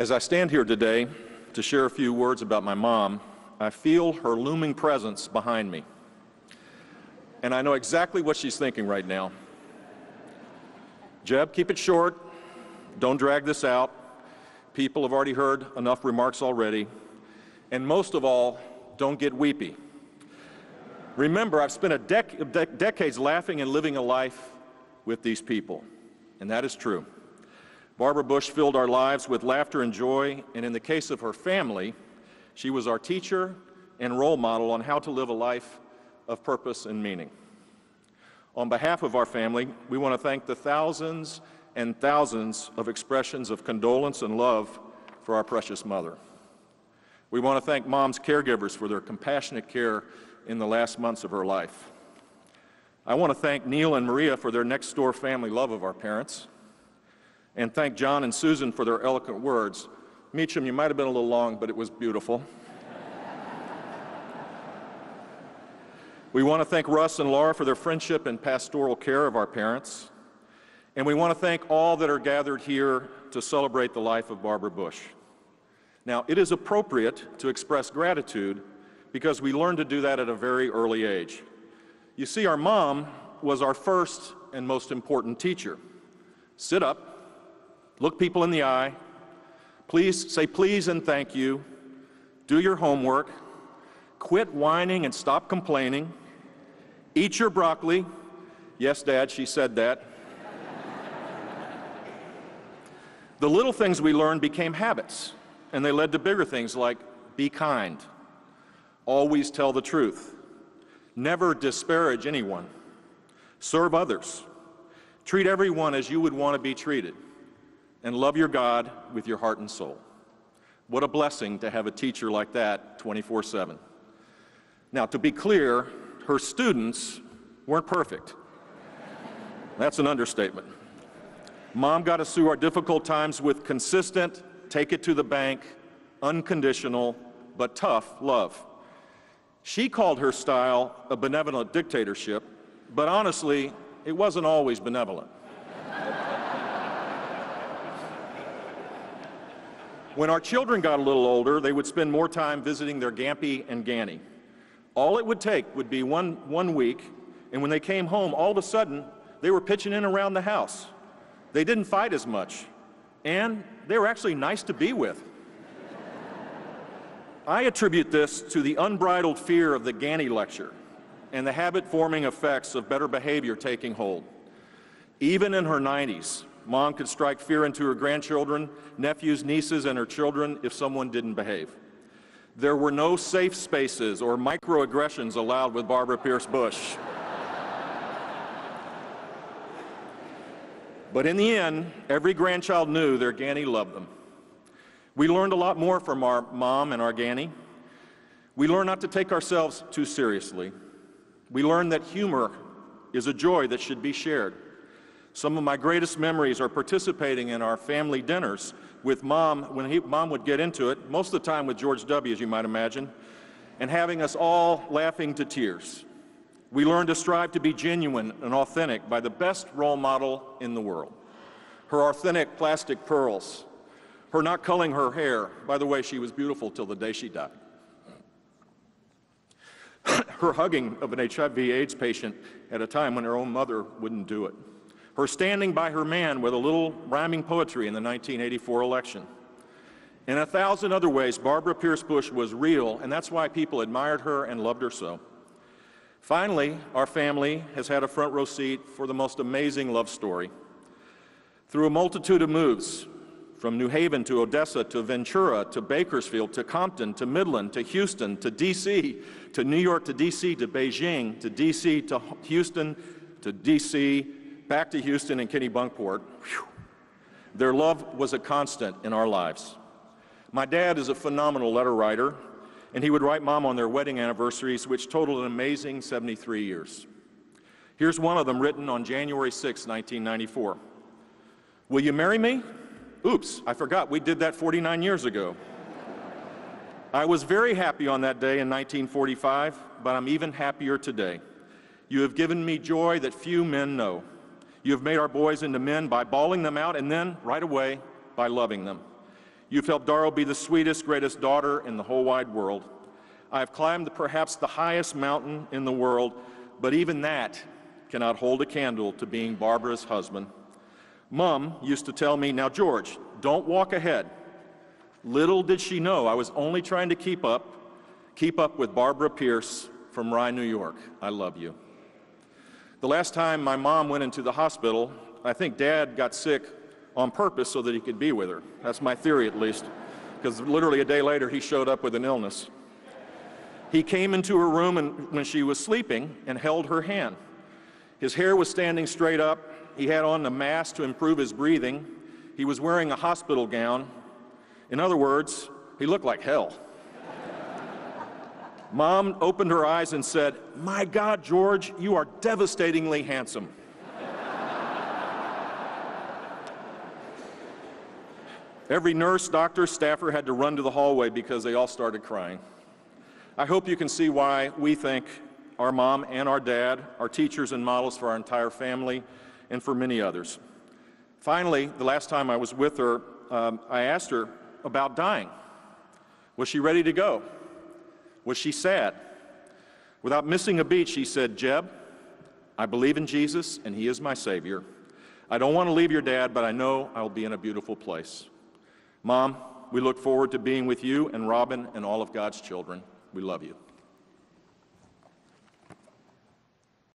As I stand here today to share a few words about my mom, I feel her looming presence behind me. And I know exactly what she's thinking right now. Jeb, keep it short. Don't drag this out. People have already heard enough remarks already. And most of all, don't get weepy. Remember, I've spent decades laughing and living a life with these people, and that is true. Barbara Bush filled our lives with laughter and joy, and in the case of her family, she was our teacher and role model on how to live a life of purpose and meaning. On behalf of our family, we want to thank the thousands and thousands of expressions of condolence and love for our precious mother. We want to thank Mom's caregivers for their compassionate care in the last months of her life. I want to thank Neil and Maria for their next-door family love of our parents, and thank John and Susan for their eloquent words. Meacham, you might have been a little long, but it was beautiful. We want to thank Russ and Laura for their friendship and pastoral care of our parents. And we want to thank all that are gathered here to celebrate the life of Barbara Bush. Now, it is appropriate to express gratitude because we learned to do that at a very early age. You see, our mom was our first and most important teacher. Sit up, look people in the eye, please say please and thank you, do your homework, quit whining and stop complaining, eat your broccoli. Yes, Dad, she said that. The little things we learned became habits, and they led to bigger things like be kind, always tell the truth, never disparage anyone, serve others, treat everyone as you would want to be treated, and love your God with your heart and soul. What a blessing to have a teacher like that 24/7. Now, to be clear, her students weren't perfect. That's an understatement. Mom got us through our difficult times with consistent, take it to the bank, unconditional, but tough love. She called her style a benevolent dictatorship, but honestly, it wasn't always benevolent. When our children got a little older, they would spend more time visiting their Gampy and Ganny. All it would take would be one week, and when they came home, all of a sudden, they were pitching in around the house. They didn't fight as much, and they were actually nice to be with. I attribute this to the unbridled fear of the Ganny lecture and the habit-forming effects of better behavior taking hold. Even in her 90s, Mom could strike fear into her grandchildren, nephews, nieces, and her children if someone didn't behave. There were no safe spaces or microaggressions allowed with Barbara Pierce Bush. But in the end, every grandchild knew their Ganny loved them. We learned a lot more from our mom and our Ganny. We learned not to take ourselves too seriously. We learned that humor is a joy that should be shared. Some of my greatest memories are participating in our family dinners with Mom when Mom would get into it, most of the time with George W., as you might imagine, and having us all laughing to tears. We learned to strive to be genuine and authentic by the best role model in the world. Her authentic plastic pearls, her not culling her hair. By the way, she was beautiful till the day she died. Her hugging of an HIV/AIDS patient at a time when her own mother wouldn't do it. Her standing by her man with a little rhyming poetry in the 1984 election. In 1,000 other ways, Barbara Pierce Bush was real, and that's why people admired her and loved her so. Finally, our family has had a front row seat for the most amazing love story. Through a multitude of moves, from New Haven to Odessa to Ventura to Bakersfield to Compton to Midland to Houston to D.C. to New York to D.C. to Beijing to D.C. to Houston to D.C. back to Houston and Kennebunkport. Whew. Their love was a constant in our lives. My dad is a phenomenal letter writer, and he would write Mom on their wedding anniversaries, which totaled an amazing 73 years. Here's one of them written on January 6, 1994. Will you marry me? Oops, I forgot we did that 49 years ago. I was very happy on that day in 1945, but I'm even happier today. You have given me joy that few men know. You have made our boys into men by bawling them out and then, right away, by loving them. You've helped Darrell be the sweetest, greatest daughter in the whole wide world. I have climbed perhaps the highest mountain in the world, but even that cannot hold a candle to being Barbara's husband. Mom used to tell me, "Now, George, don't walk ahead." Little did she know I was only trying to keep up with Barbara Pierce from Rye, New York. I love you. The last time my mom went into the hospital, I think Dad got sick on purpose so that he could be with her. That's my theory, at least, because literally a day later he showed up with an illness. He came into her room when she was sleeping and held her hand. His hair was standing straight up. He had on a mask to improve his breathing. He was wearing a hospital gown. In other words, he looked like hell. Mom opened her eyes and said, "My God, George, you are devastatingly handsome." Every nurse, doctor, staffer had to run to the hallway because they all started crying. I hope you can see why we think our mom and our dad are teachers and models for our entire family and for many others. Finally, the last time I was with her, I asked her about dying. Was she ready to go? Was she sad? Without missing a beat, she said, "Jeb, I believe in Jesus and He is my Savior. I don't want to leave your dad, but I know I'll be in a beautiful place." Mom, we look forward to being with you and Robin and all of God's children. We love you.